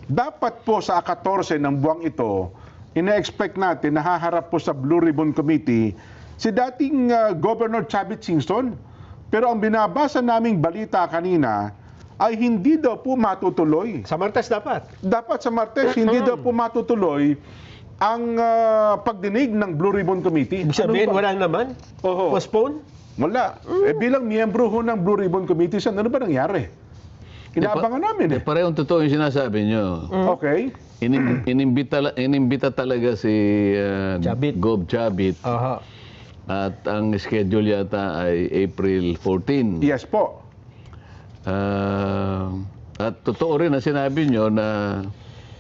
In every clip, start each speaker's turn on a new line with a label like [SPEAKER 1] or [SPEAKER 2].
[SPEAKER 1] dapat po sa 14 ng buwang ito, ina-expect natin na haharap po sa Blue Ribbon Committee si dating Governor Chavit Singson. Pero ang binabasa naming balita kanina ay hindi daw po matutuloy.
[SPEAKER 2] Sa Martes dapat.
[SPEAKER 1] Dapat sa Martes, hindi daw po matutuloy ang pagdinig ng Blue Ribbon Committee.
[SPEAKER 2] Ibig sabihin,
[SPEAKER 1] Ano ba?
[SPEAKER 2] wala naman?
[SPEAKER 1] Oho.
[SPEAKER 2] Postpone?
[SPEAKER 1] Wala. Bilang miyembro ho ng Blue Ribbon Committee, ano ba nangyari? Inaabangan namin eh.
[SPEAKER 3] Parehong totoo yung sinasabi nyo.
[SPEAKER 1] Okay.
[SPEAKER 3] Inimbita talaga si
[SPEAKER 2] Chavit.
[SPEAKER 3] Gob Chavit.
[SPEAKER 2] Aha.
[SPEAKER 3] At ang schedule yata ay April 14.
[SPEAKER 1] Yes po.
[SPEAKER 3] At totoo rin na sinabi nyo na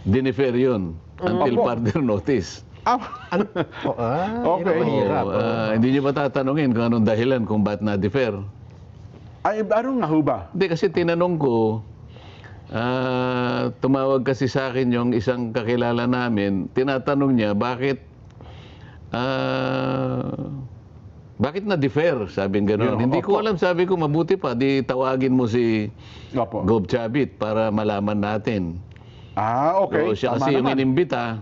[SPEAKER 3] dinifer yun until
[SPEAKER 1] Opo.
[SPEAKER 3] further notice.
[SPEAKER 1] Okay.
[SPEAKER 2] Mahirap.
[SPEAKER 3] Hindi nyo ba tatanungin kung anong dahilan kung ba't na-defer?
[SPEAKER 1] Ay, ano nga ho ba?
[SPEAKER 3] Hindi, kasi tinanong ko, tumawag kasi sa akin yung isang kakilala namin, tinatanong niya, bakit na-defer? Sabi gano'n.
[SPEAKER 1] Yun,
[SPEAKER 3] Hindi ko
[SPEAKER 1] opo.
[SPEAKER 3] alam, sabi ko, mabuti pa, di tawagin mo si
[SPEAKER 1] Opo.
[SPEAKER 3] Gob Chavit para malaman natin.
[SPEAKER 1] Okay.
[SPEAKER 3] So, siya
[SPEAKER 1] Tama
[SPEAKER 3] kasi yung
[SPEAKER 1] naman.
[SPEAKER 3] inimbita.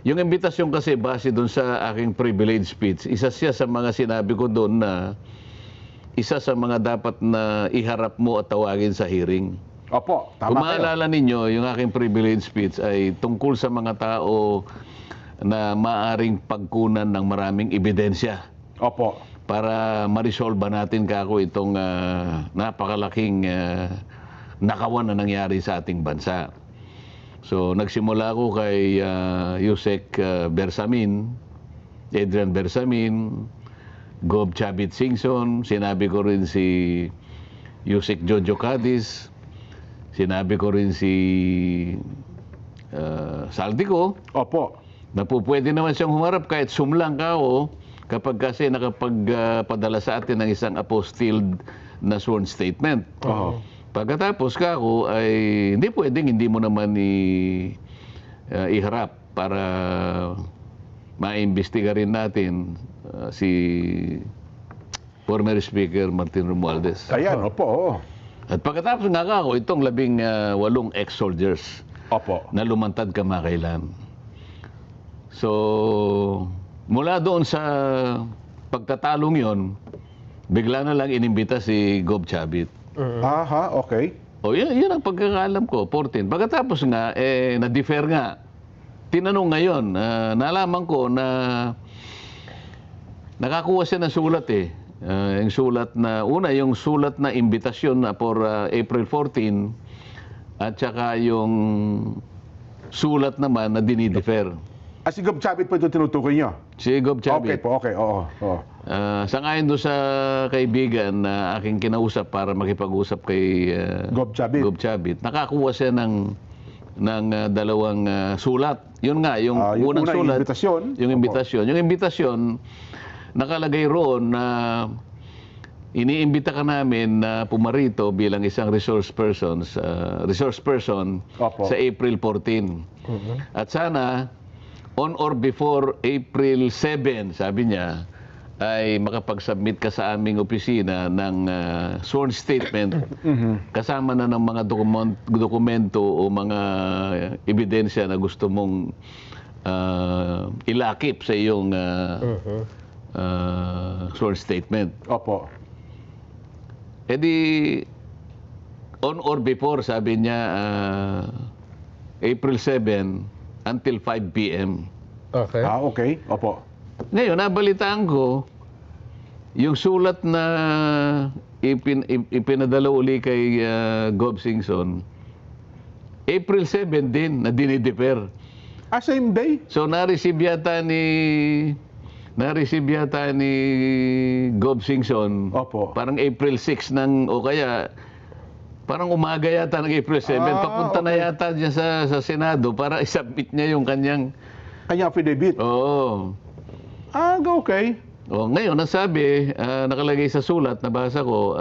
[SPEAKER 3] Yung imbitasyon kasi base doon sa aking privilege speech, isa siya sa mga sinabi ko doon na isa sa mga dapat na iharap mo at tawagin sa hearing.
[SPEAKER 1] Opo.
[SPEAKER 3] Kung
[SPEAKER 1] Tama kayo.
[SPEAKER 3] maalala ninyo, yung aking privilege speech ay tungkol sa mga tao na maaring pagkunan ng maraming ebidensya
[SPEAKER 1] Opo.
[SPEAKER 3] para ma-resolve natin kako itong napakalaking nakawan na nangyari sa ating bansa. So, nagsimula ako kay Yusek Bersamin, Adrian Bersamin, Gob Chavit Singson, sinabi ko rin si Yusek Jojo Cadiz, sinabi ko rin si Saldico,
[SPEAKER 1] Opo.
[SPEAKER 3] na po pwede naman siyang humarap kahit sumlang kao kapag kasi nakapagpadala sa atin ng isang apostilled na sworn statement.
[SPEAKER 1] Oho.
[SPEAKER 3] Pagkatapos kako ay hindi pwedeng hindi mo naman iharap para maimbestiga rin natin si former Speaker Martin Romualdez.
[SPEAKER 1] Ayan, opo. Oo.
[SPEAKER 3] At pagkatapos nga kako, itong 18 ex-soldiers
[SPEAKER 1] Opo.
[SPEAKER 3] na lumantad kamakailan. So, mula doon sa pagtatalong yon, bigla na lang inimbita si Gob Chavit.
[SPEAKER 1] Aha, okay.
[SPEAKER 3] O, yun ang pagkakaalam ko, 14. Pagkatapos nga, na-defer nga. Tinanong ngayon, nalaman ko na nakakuha siya ng sulat eh. Yung sulat na, yung sulat na imbitasyon na for April 14 at saka yung sulat naman na dinidefer.
[SPEAKER 1] Si Gob Chavit po ito tinutukoy nyo?
[SPEAKER 3] Si Gob
[SPEAKER 1] Okay
[SPEAKER 3] Chavit.
[SPEAKER 1] po, okay. Oo. Oo.
[SPEAKER 3] Sangayon doon sa kaibigan na aking kinausap para makipag-usap kay
[SPEAKER 1] Gob Chavit.
[SPEAKER 3] Gob Chavit, nakakuha siya ng dalawang sulat. Yun nga, yung
[SPEAKER 1] Yung
[SPEAKER 3] unang
[SPEAKER 1] una,
[SPEAKER 3] sulat.
[SPEAKER 1] imbitasyon.
[SPEAKER 3] Yung imbitasyon. Yung imbitasyon, nakalagay roon na iniimbita ka namin na pumarito bilang isang resource person
[SPEAKER 1] Opo.
[SPEAKER 3] sa April 14. At sana, on or before April 7, sabi niya, ay makapag-submit ka sa aming opisina ng sworn statement kasama na ng mga dokumento o mga ebidensya na gusto mong ilakip sa iyong sworn statement.
[SPEAKER 1] Opo.
[SPEAKER 3] E di, on or before, sabi niya, April 7 until 5 p.m.
[SPEAKER 2] Okay.
[SPEAKER 1] Okay. Opo.
[SPEAKER 3] Ngayon, nabalitaan ko, yung sulat na ipinadala uli kay Gob Singson, April 7 din na dinidefer.
[SPEAKER 1] Same day?
[SPEAKER 3] So, na-receive yata ni Gob Singson,
[SPEAKER 1] Opo.
[SPEAKER 3] parang April 6 o kaya parang umaga yata ng April 7, papunta na yata dyan sa Senado para isubmit niya yung kanyang...
[SPEAKER 1] Kanya affidavit?
[SPEAKER 3] Oo.
[SPEAKER 1] Okay.
[SPEAKER 3] O, ngayon, nasabi, nakalagay sa sulat, nabasa ko,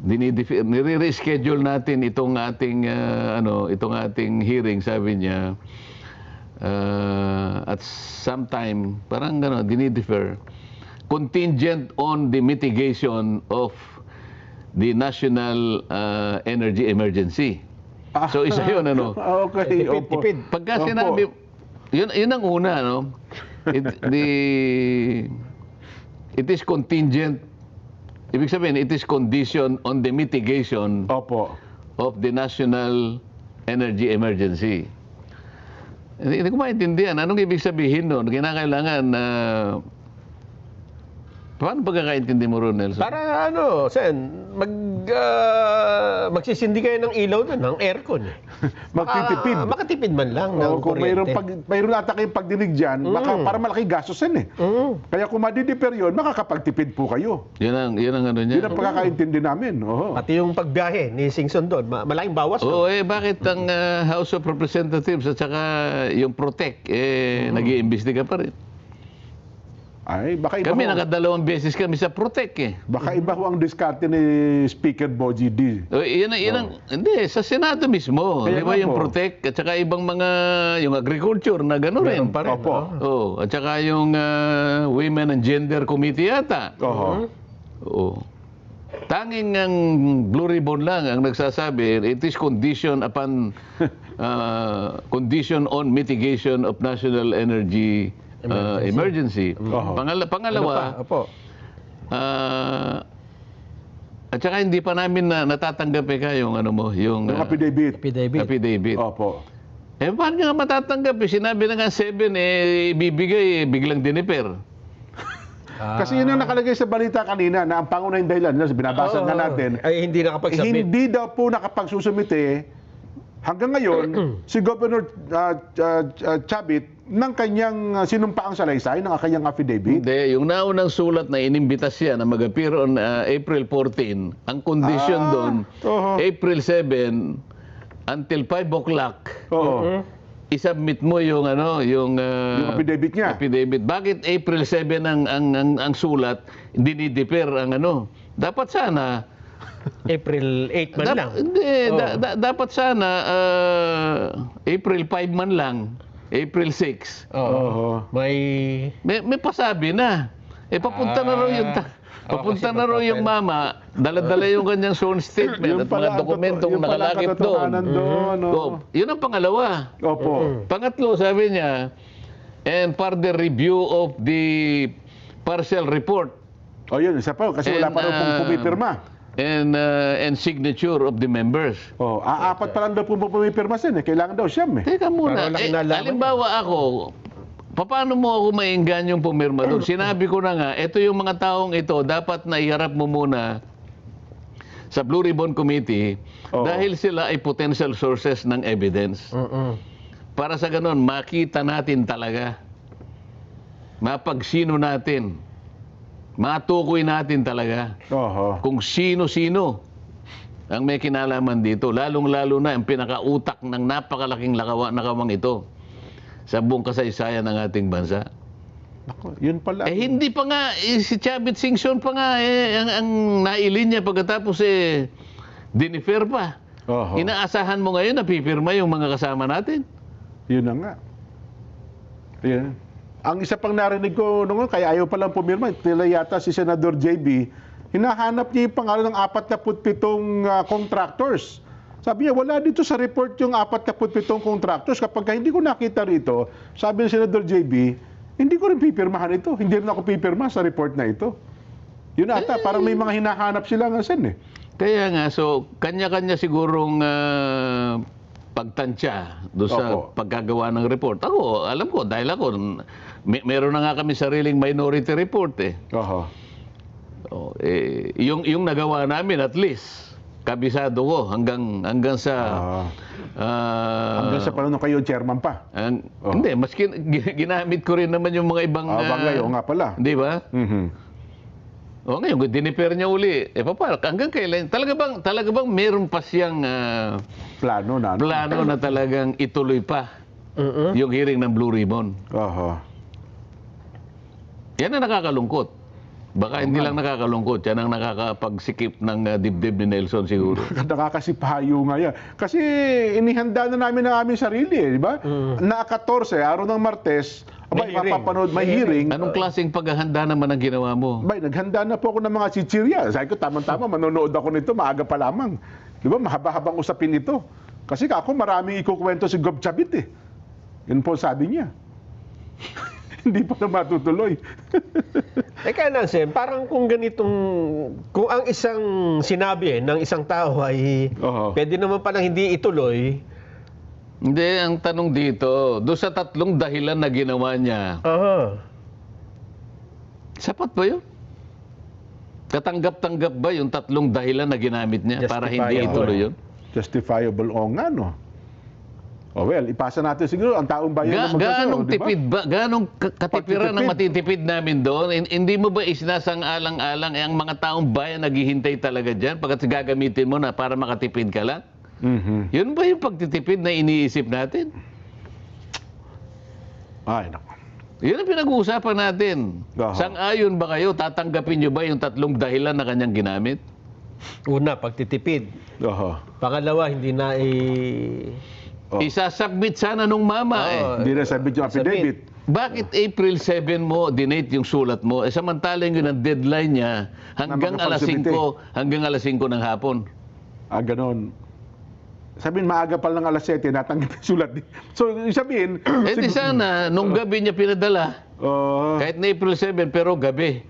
[SPEAKER 3] nire-reschedule natin itong ating, itong ating hearing, sabi niya, at sometime, parang dinidefer, contingent on the mitigation of the national energy emergency. So isa yun, ano?
[SPEAKER 1] Okay,
[SPEAKER 2] Tipid,
[SPEAKER 1] opo.
[SPEAKER 2] tipid.
[SPEAKER 3] Pagka
[SPEAKER 1] Opo.
[SPEAKER 3] sinabi, yun ang una, no? It is contingent. Ibig sabihin, it is condition on the mitigation
[SPEAKER 1] Opo.
[SPEAKER 3] of the national energy emergency. Hindi ko maintindihan. Anong ibig sabihin nun? Kinakailangan na... paano pagkakaintindi mo ron, Nelson?
[SPEAKER 2] Para ano, Sen, magsisindi kayo ng ilaw doon, ng aircon.
[SPEAKER 1] Magtitipid.
[SPEAKER 2] Makatipid man lang ng
[SPEAKER 1] Kung mayroon,
[SPEAKER 2] kuryente.
[SPEAKER 1] mayroon ata kayong pagdinig dyan, baka para malaki gastos yan eh. Kaya kung madideper yun, makakapagtipid po kayo.
[SPEAKER 3] Yun ang ano niya.
[SPEAKER 1] Yun ang pagkakaintindi namin. Oo.
[SPEAKER 2] Pati yung pagbiyahe ni Singson doon, malaking bawas.
[SPEAKER 3] Oo, bakit ang House of Representatives at saka yung Protect, nag-iimbestiga pa rin?
[SPEAKER 1] Ay, baka iba
[SPEAKER 3] Kami,
[SPEAKER 1] ho,
[SPEAKER 3] nakadalawang beses kami sa Protect eh.
[SPEAKER 1] baka iba ho ang diskarte ni Speaker Bogie D.
[SPEAKER 3] Hindi, sa Senado mismo.
[SPEAKER 1] Kaya
[SPEAKER 3] Di ba
[SPEAKER 1] nga
[SPEAKER 3] yung
[SPEAKER 1] po.
[SPEAKER 3] Protect at saka ibang mga, yung agriculture na gano'n rin.
[SPEAKER 2] Meron pa rin.
[SPEAKER 1] Opo.
[SPEAKER 3] Oh, at saka yung Women and Gender Committee yata.
[SPEAKER 1] Oho.
[SPEAKER 3] Oo. Tanging ang Blue Ribbon lang ang nagsasabi, it is condition upon condition on mitigation of national energy emergency. Pangalawa,
[SPEAKER 2] Opo.
[SPEAKER 3] at saka hindi pa namin natatanggap yung ano mo, yung
[SPEAKER 1] Yung affidavit.
[SPEAKER 3] affidavit.
[SPEAKER 1] Opo.
[SPEAKER 3] Paano nga matatanggap? Sinabi na nga 7, ibibigay, biglang diniper.
[SPEAKER 1] Kasi yun ang nakalagay sa balita kanina na ang pangunahing dahilan, binabasa nga natin,
[SPEAKER 2] Ay, hindi nakapag-submit.
[SPEAKER 1] hindi daw po nakapagsusumite hanggang ngayon si Governor Chavit ng kanyang sinumpaang salaysay, ng kanyang affidavit.
[SPEAKER 3] Hindi, yung naunang sulat na inimbitas siya na mag-appear on April 14, ang condition doon,
[SPEAKER 1] oho.
[SPEAKER 3] April 7 until 5 o'clock,
[SPEAKER 1] Oo.
[SPEAKER 3] isubmit mo yung ano, yung
[SPEAKER 1] Affidavit niya.
[SPEAKER 3] affidavit. Bakit April 7 ang sulat, dinidefer ang ano? Dapat sana
[SPEAKER 2] April 8 man lang.
[SPEAKER 3] Hindi, dapat sana April 5 man lang. April 6.
[SPEAKER 1] Oo.
[SPEAKER 3] May pasabi na. Papunta na raw yung papunta na raw yung mama, dala-dala yung kanyang sworn statement at mga dokumentong nakalagip doon. So, yun ang pangalawa.
[SPEAKER 1] Opo.
[SPEAKER 3] Pangatlo, sabi niya, and further review of the partial report
[SPEAKER 1] O yun, isa pa, kasi wala pa rin pong pumipirma.
[SPEAKER 3] and signature of the members.
[SPEAKER 1] Oh, apat pa lang daw po pumipirma sin eh. Kailangan daw siyam eh.
[SPEAKER 3] Teka muna,
[SPEAKER 2] Para walang kinalaman.
[SPEAKER 3] halimbawa ako, paano mo ako mainggan yung pumirma doon? Sinabi ko na nga, ito yung mga taong ito, dapat na iharap mo muna sa Blue Ribbon Committee
[SPEAKER 1] Oo.
[SPEAKER 3] dahil sila ay potential sources ng evidence. Para sa ganun, makita natin talaga, mapagsino natin, matukoy natin talaga
[SPEAKER 1] Oho.
[SPEAKER 3] kung sino-sino ang may kinalaman dito, lalong-lalo na ang pinakautak ng napakalaking nakawang ito sa buong kasaysayan ng ating bansa.
[SPEAKER 1] Ako, yun pala.
[SPEAKER 3] Hindi pa nga, si Chavit Singson pa nga, ang nailin niya pagkatapos dinifer pa.
[SPEAKER 1] Oho.
[SPEAKER 3] Inaasahan mo ngayon na pipirma yung mga kasama natin?
[SPEAKER 1] Yun na nga. Yan. Ang isa pang narinig ko noon, kaya ayaw palang pumirma, tila yata si Senador JB, hinahanap niya yung pangalan ng 47 contractors. Sabi niya, wala dito sa report yung 47 contractors. Kapag hindi ko nakita rito, sabi ni Senador JB, hindi ko rin pipirmahan ito. Hindi rin ako pipirma sa report na ito. Yun ata, parang may mga hinahanap sila nga sen eh.
[SPEAKER 3] Kaya nga, so, kanya-kanya sigurong pagtansya doon sa
[SPEAKER 1] Opo.
[SPEAKER 3] pagkagawa ng report. Ako, alam ko, dahil ako, meron na nga kami sariling minority report eh.
[SPEAKER 1] Oho.
[SPEAKER 3] Yung nagawa namin, at least, kabisado ko hanggang sa...
[SPEAKER 1] Hanggang sa panahon kayo, chairman pa.
[SPEAKER 3] Hindi, mas ginamit ko rin naman yung mga ibang...
[SPEAKER 1] Bagay, o nga pala.
[SPEAKER 3] Di ba? O ngayon, kung diniper niya uli, hanggang kailan? Talaga bang meron pa siyang
[SPEAKER 1] Plano na.
[SPEAKER 3] plano na talagang ituloy pa yung hearing ng Blue Ribbon?
[SPEAKER 1] Oho.
[SPEAKER 3] Yan ang nakakalungkot. Baka hindi lang nakakalungkot, yan ang nakakapagsikip ng dibdib ni Nelson siguro.
[SPEAKER 1] Nakakasipayo nga yan. Kasi inihanda na namin ang aming sarili, di ba? Na 14, araw ng Martes,
[SPEAKER 2] May hearing.
[SPEAKER 1] mapapanood, may hearing.
[SPEAKER 3] Anong klaseng paghahanda naman ang ginawa mo?
[SPEAKER 1] Bay, naghanda na po ako ng mga chichirya. Sabi ko, tama-tama, manonood ako nito, maaga pa lamang. Di ba? Mahaba-habang usapin ito. Kasi ako maraming ikukwento si Gob Chabit eh. Yun po sabi niya. Hindi pa na matutuloy.
[SPEAKER 2] Teka lang, Sen, parang kung ang isang sinabi ng isang tao ay
[SPEAKER 1] Oo.
[SPEAKER 2] pwede naman palang hindi ituloy.
[SPEAKER 3] Hindi, ang tanong dito, doon sa 3 dahilan na ginawa niya,
[SPEAKER 2] Aha.
[SPEAKER 3] sapat ba yun? Katanggap-tanggap ba yung 3 dahilan na ginamit niya para hindi
[SPEAKER 2] Justifiable.
[SPEAKER 3] ituloy yun?
[SPEAKER 1] Justifiable o nga, no? O well, ipasa natin siguro ang taong bayan na magkaso,
[SPEAKER 3] Gaanong
[SPEAKER 1] di ba?
[SPEAKER 3] tipid ba? Gaanong katipiran ang
[SPEAKER 1] Pagtitipid.
[SPEAKER 3] matitipid namin doon? Hindi mo ba isinasang-alang-alang ang mga taong bayan naghihintay talaga dyan pagkat gagamitin mo na para makatipid ka lang?
[SPEAKER 1] Mhm.
[SPEAKER 3] Yun ba yung pagtitipid na iniisip natin?
[SPEAKER 1] Ay, naku.
[SPEAKER 3] Yun ang pinag-uusapan natin.
[SPEAKER 1] Aha.
[SPEAKER 3] Sang-ayon ba kayo? Tatanggapin nyo ba yung 3 dahilan na kanyang ginamit?
[SPEAKER 2] Una, pagtitipid.
[SPEAKER 1] Oho.
[SPEAKER 2] Pangalawa, hindi na
[SPEAKER 1] Oh.
[SPEAKER 3] Isasubmit sana nung mama eh.
[SPEAKER 1] Hindi na sabit yung affidavit.
[SPEAKER 3] Bakit April 7 mo dinate yung sulat mo? Samantalang yun ang deadline niya hanggang
[SPEAKER 1] Na
[SPEAKER 3] alas 5,
[SPEAKER 1] makapag-submit
[SPEAKER 3] hanggang alas 5 ng hapon.
[SPEAKER 1] Ganon. Sabihin, maaga pa lang alas 7, natanggap yung sulat. So, sabihin...
[SPEAKER 3] Eh di sana, nung gabi niya pinadala,
[SPEAKER 1] Oh,
[SPEAKER 3] kahit na April 7, pero gabi.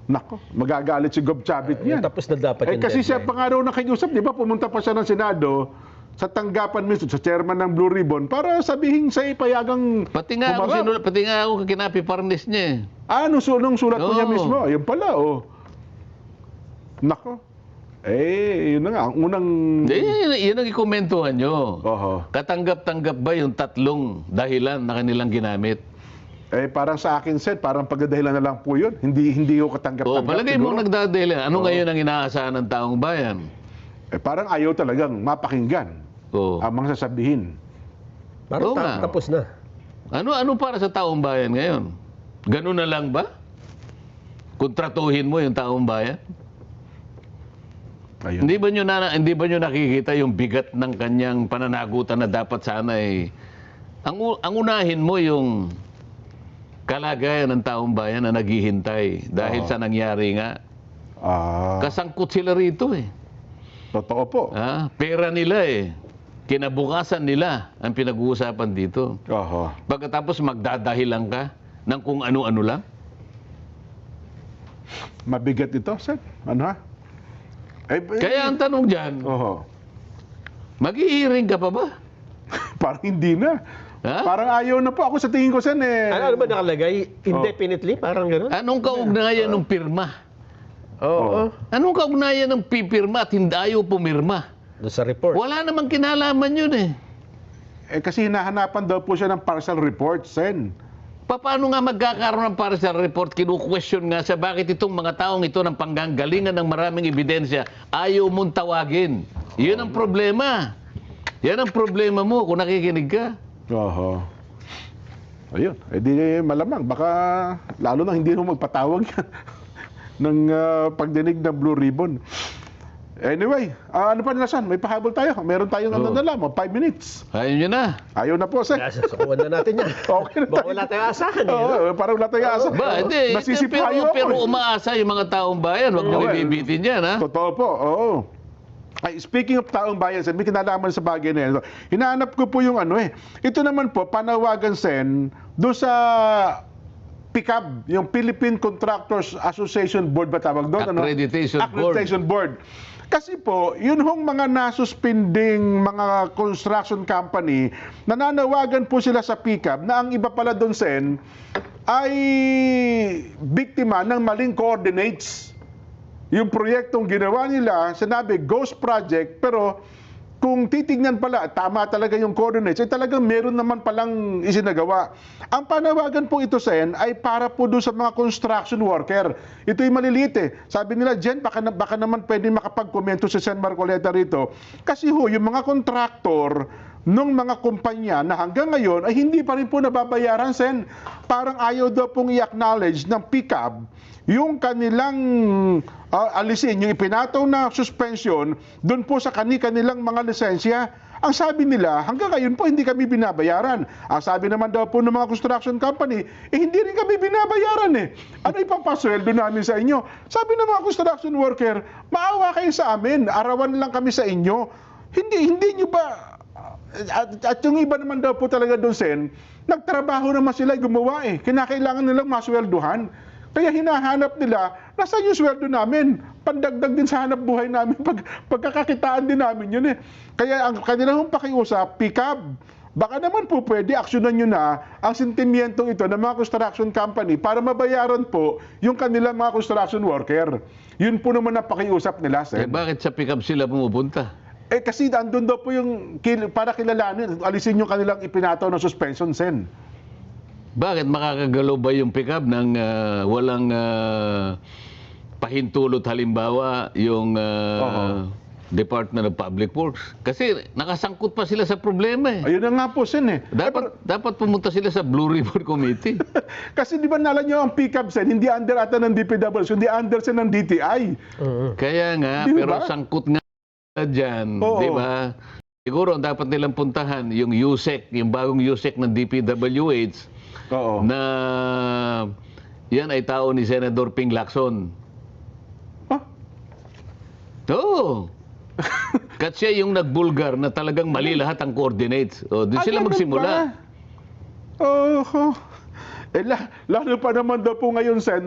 [SPEAKER 1] nako, magagalit si Gob Chabit niyan.
[SPEAKER 2] tapos na dapat yung
[SPEAKER 1] Kasi siya
[SPEAKER 2] deadline.
[SPEAKER 1] pa nga raw nakiusap, di ba? Pumunta pa siya ng Senado sa tanggapan mismo, sa chairman ng Blue Ribbon, para sabihin sa ipayagang
[SPEAKER 3] Pati nga
[SPEAKER 1] humarap.
[SPEAKER 3] pati nga ako kinapiparnis niya eh.
[SPEAKER 1] Nung sulat po niya
[SPEAKER 3] Oo.
[SPEAKER 1] mismo. Yun pala, oh. Nako. Yun na nga. Ang unang...
[SPEAKER 3] Yun ang ikomentuhan nyo.
[SPEAKER 1] Oho.
[SPEAKER 3] Katanggap-tanggap ba yung 3 dahilan na kanilang ginamit?
[SPEAKER 1] Parang sa akin, Seth, parang pagdadahilan na lang po yun. Hindi ko katanggap-tanggap.
[SPEAKER 3] Palagay mo
[SPEAKER 1] siguro.
[SPEAKER 3] nagdadahilan. Ano ngayon ang inaasahan ng taong bayan?
[SPEAKER 1] Parang ayaw talagang mapakinggan
[SPEAKER 3] Oh.
[SPEAKER 1] ang mga sasabihin.
[SPEAKER 2] Parang
[SPEAKER 3] Oo nga.
[SPEAKER 2] tapos na.
[SPEAKER 3] Ano para sa taong bayan ngayon? Ganun na lang ba? Kontratuhin mo yung taong bayan?
[SPEAKER 1] Ayun.
[SPEAKER 3] Hindi ba nyo nakikita yung bigat ng kanyang pananagutan na dapat sana ay ang unahin mo yung kalagayan ng taong bayan na naghihintay dahil sa nangyari nga. Kasangkot sila rito eh.
[SPEAKER 1] Totoo po.
[SPEAKER 3] Pera nila eh. Kinabukasan nila ang pinag-uusapan dito.
[SPEAKER 1] Oho.
[SPEAKER 3] Pagkatapos magdadahilan ka ng kung ano-ano lang.
[SPEAKER 1] Mabigat ito, Seth. Ano ha?
[SPEAKER 3] Kaya ang tanong dyan,
[SPEAKER 1] Oho.
[SPEAKER 3] mag-i-hearing ka pa ba?
[SPEAKER 1] Parang hindi na.
[SPEAKER 3] Ha?
[SPEAKER 1] Parang ayaw na po. Ako sa tingin ko, Sen,
[SPEAKER 2] Ano ba nakalagay? Indefinitely? Parang gano'n?
[SPEAKER 3] Anong kaugnayan ng pirma?
[SPEAKER 2] Oo.
[SPEAKER 3] Anong kaugnayan ng pipirma at hindi ayaw pumirma?
[SPEAKER 2] Doon sa report.
[SPEAKER 3] Wala namang kinalaman yun eh.
[SPEAKER 1] Kasi hinahanapan daw po siya ng partial report, Sen.
[SPEAKER 3] Paano nga magkakaroon ng partial report? Kinu-question nga sa bakit itong mga taong ito ng panggagalingan ng maraming ebidensya ayaw mong tawagin. Yun ang problema. Yan ang problema mo kung nakikinig ka.
[SPEAKER 1] Oho. Ayun. Di malamang. Baka lalo na hindi mo magpatawag yan ng pagdinig ng Blue Ribbon. Anyway, ano pa nilasan? May pahabol tayo. Meron tayong ano na lang, 5 minutes.
[SPEAKER 3] Ayun yun na.
[SPEAKER 1] Ayaw na po, Sen.
[SPEAKER 2] Sukuhan na natin yan.
[SPEAKER 1] Okay na
[SPEAKER 2] Baka
[SPEAKER 1] tayo.
[SPEAKER 2] wala tayong asahan eh.
[SPEAKER 1] Oo, parang wala tayong asa.
[SPEAKER 3] Hindi.
[SPEAKER 1] Nasisipayo ako.
[SPEAKER 3] Pero umaasa yung mga taong bayan. Huwag mo
[SPEAKER 1] Well,
[SPEAKER 3] ibibitin yan, ha?
[SPEAKER 1] Totoo po, oo. Ay, speaking of taong bayan, Sen, may kinalaman sa bagay na yan. Hinahanap ko po yung ano eh. Ito naman po, panawagan, Sen, doon sa PICAB, yung Philippine Contractors Association Board ba tawag doon?
[SPEAKER 3] Accreditation Board.
[SPEAKER 1] Accreditation Board. Kasi po, yun hong mga nasuspending mga construction company, nananawagan po sila sa PICAB na ang iba pala doon, Sen, ay biktima ng maling coordinates. Yung proyektong ginawa nila, sinabi Ghost Project, pero kung titignan pala, tama talaga yung coordinates, ay talagang meron naman palang isinagawa. Ang panawagan po ito, Sen, ay para po doon sa mga construction worker. Ito'y maliliit eh. Sabi nila, Jen, baka naman pwede makapag-komento si Sen Marcoleta rito. Kasi yung mga kontraktor nung mga kumpanya na hanggang ngayon ay hindi pa rin po nababayaran, Sen. Parang ayaw daw pong i-acknowledge ng PICAB yung kanilang alisin, yung ipinataw na suspension doon po sa kanilang mga lisensya. Ang sabi nila, hanggang ngayon po hindi kami binabayaran. Ang sabi naman daw po ng mga construction company, hindi rin kami binabayaran eh. Ano ipapasweldo namin sa inyo? Sabi ng mga construction worker, maawa kayo sa amin, arawan lang kami sa inyo. Hindi nyo ba, at yung iba naman daw po talaga doon, Sen, nagtrabaho naman sila, gumawa eh. Kinakailangan nilang maswelduhan. Kaya hinahanap nila, nasaan yung sweldo namin? Pandagdag din sa hanap buhay namin, pagkakakitaan din namin yun eh. Kaya ang kanilang pakiusap, pick up. Baka naman po pwede, aksyonan nyo na ang sentimientong ito ng mga construction company para mabayaran po yung kanilang mga construction worker. Yun po naman ang pakiusap nila, Sen.
[SPEAKER 3] Bakit sa pick-up sila pumupunta?
[SPEAKER 1] Kasi andun daw po yung para kilalanin, alisin yung kanilang ipinataw ng suspension, Sen.
[SPEAKER 3] Bakit makakagalaw ba yung pick-up ng walang pahintulot, halimbawa yung Department of Public Works? Kasi nakasangkot pa sila sa problema eh.
[SPEAKER 1] Ayun na nga po, Sen eh.
[SPEAKER 3] Dapat pumunta sila sa Blue Ribbon Committee.
[SPEAKER 1] Kasi di ba nala nyo ang pick-up, Sen, hindi under ata ng DPWs, hindi under, Sen, ng DTI.
[SPEAKER 3] Kaya nga,
[SPEAKER 1] Di
[SPEAKER 3] pero
[SPEAKER 1] ba?
[SPEAKER 3] sangkot nga dyan,
[SPEAKER 1] Oo.
[SPEAKER 3] di ba? Siguro dapat nilang puntahan yung USEC, yung bagong USEC ng DPWH,
[SPEAKER 1] Oo.
[SPEAKER 3] na yan ay tao ni Senador Ping Lacson.
[SPEAKER 1] Ah,
[SPEAKER 3] Oo. Kasi siya yung nagbulgar na talagang mali lahat ang coordinates. O, doon sila
[SPEAKER 1] ganun
[SPEAKER 3] magsimula.
[SPEAKER 1] ba? Oo. Lalo pa naman daw po ngayon, Sen,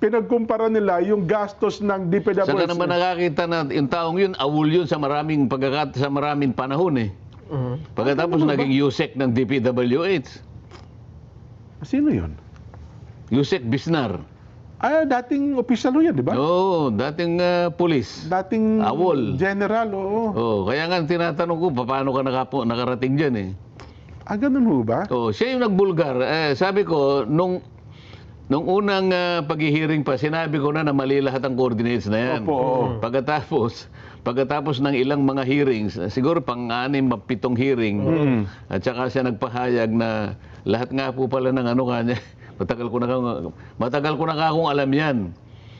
[SPEAKER 1] pinagkumpara nila yung gastos ng DPWH.
[SPEAKER 3] Saka naman nakakita na yung taong yun, awol yun sa maraming sa maraming panahon eh. Pagkatapos naging USEC ng DPWH.
[SPEAKER 1] Sino yun?
[SPEAKER 3] USEC Bisnar.
[SPEAKER 1] Dating opisyal yun, di ba?
[SPEAKER 3] Oo, dating pulis.
[SPEAKER 1] Dating
[SPEAKER 3] Awol.
[SPEAKER 1] general, oo.
[SPEAKER 3] Oh, kaya nga tinatanong ko, paano ka nakarating dyan eh?
[SPEAKER 1] Ganun ho ba?
[SPEAKER 3] Oh, siya yung nagbulgar. Sabi ko, nung unang pag-hearing pa, sinabi ko na mali lahat ang coordinates na yan.
[SPEAKER 1] Opo, oo.
[SPEAKER 3] Pagkatapos ng ilang mga hearings, siguro pang-6, 7 hearing, at saka siya nagpahayag na lahat nga po pala ng kanya, matagal ko na akong alam yan.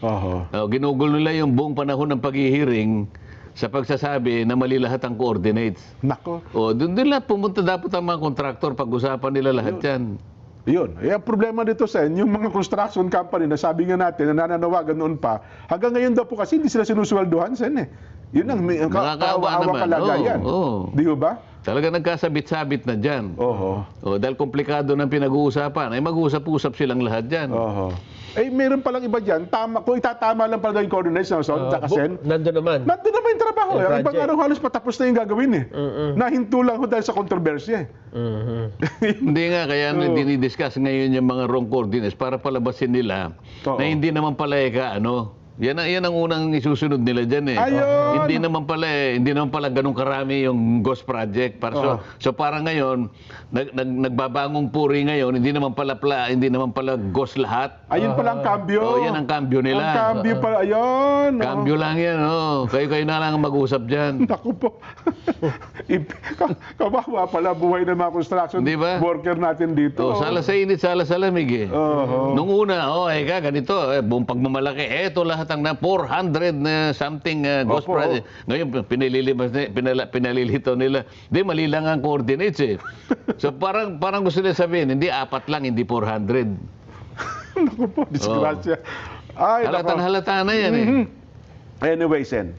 [SPEAKER 1] Oho.
[SPEAKER 3] Ginugol nila yung buong panahon ng pag-hearing sa pagsasabi na mali lahat ang coordinates.
[SPEAKER 1] Nako.
[SPEAKER 3] Doon lahat pumunta dapat ang mga kontraktor, pag-usapan nila lahat yan.
[SPEAKER 1] Yun. Ang problema dito, Sen, yung mga construction company na sabi nga natin, na nananawagan noon pa, hanggang ngayon daw po kasi hindi sila sinuswelduhan, Sen eh. Yun ang
[SPEAKER 3] Nakakaawa
[SPEAKER 1] kaawang
[SPEAKER 3] naman.
[SPEAKER 1] kalagayan.
[SPEAKER 3] Oo.
[SPEAKER 1] Di ho ba?
[SPEAKER 3] Talaga nagkasabit-sabit na dyan.
[SPEAKER 1] Oho.
[SPEAKER 3] Dahil komplikado ng pinag-uusapan, ay mag-uusap-usap silang lahat dyan.
[SPEAKER 1] Oho. Meron palang iba dyan, kung itatama lang pala yung coordinates ng Son, tsaka Sen,
[SPEAKER 2] Nandun naman.
[SPEAKER 1] nandun naman yung trabaho.
[SPEAKER 2] Yung
[SPEAKER 1] Ang ibang
[SPEAKER 2] project.
[SPEAKER 1] araw halos patapos na yung gagawin eh. Nahinto lang ho dahil sa kontrobersya eh.
[SPEAKER 3] Hindi nga, kaya dinidiscuss ngayon yung mga wrong coordinates para palabasin nila
[SPEAKER 1] Oo.
[SPEAKER 3] na hindi naman pala yan ang unang isusunod nila dyan eh.
[SPEAKER 1] Ayun!
[SPEAKER 3] Hindi naman pala ganun karami yung ghost project. So parang ngayon, nagbabangong puri ngayon, hindi naman pala ghost lahat.
[SPEAKER 1] Ayun pala ang kambyo.
[SPEAKER 3] Yan ang kambyo nila.
[SPEAKER 1] Ang kambyo pala, ayun.
[SPEAKER 3] Kambyo lang yan, Kayo na lang ang mag-usap dyan.
[SPEAKER 1] Naku po. Kawawa pala buhay ng mga construction
[SPEAKER 3] Di ba?
[SPEAKER 1] worker natin dito.
[SPEAKER 3] Sala sa init, sala sa lamig eh.
[SPEAKER 1] Oo.
[SPEAKER 3] Nung una, ganito, buong pagmamalaki, eto lahat ang na 400 na something ghost
[SPEAKER 1] Opo,
[SPEAKER 3] project. Ngayon, pinalilito nila. Di, mali lang ang coordinates eh. So parang gusto nila sabihin, hindi 4 lang, hindi 400.
[SPEAKER 1] Naku po, disgrasya. Ay, nako.
[SPEAKER 3] Halata na yan eh.
[SPEAKER 1] Anyway, Sen,